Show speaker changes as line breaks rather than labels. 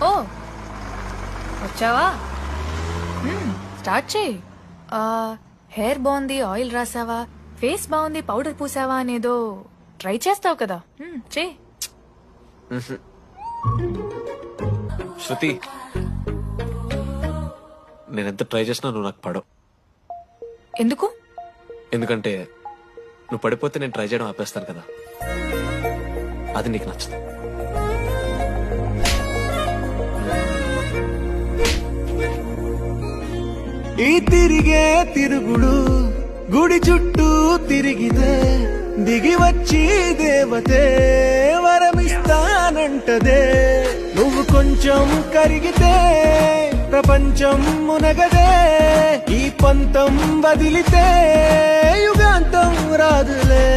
ఓ వచ్చావా? స్టార్ట్ చేయి. హెయిర్ బాగుంది, ఆయిల్ రాసావా, ఫేస్ బాగుంది, పౌడర్ పూసావా అనేదో ట్రై చేస్తావు కదా. చేయి.
శృతి, నేనెంత ట్రై చేసినా నువ్వు నాకు పడవు.
ఎందుకు?
ఎందుకంటే నువ్వు పడిపోతే నేను ట్రై చేయడం ఆపేస్తాను కదా, అది నీకు నచ్చదు.
ఈ తిరిగే తిరుగుడు గుడి చుట్టూ తిరిగితే దిగి వచ్చి దేవతే వరమిస్తానంటదే. నువ్వు కొంచెం కరిగితే ప్రపంచం మునగదే. ఈ పంతం వదిలితే యుగాంతం రాదులే.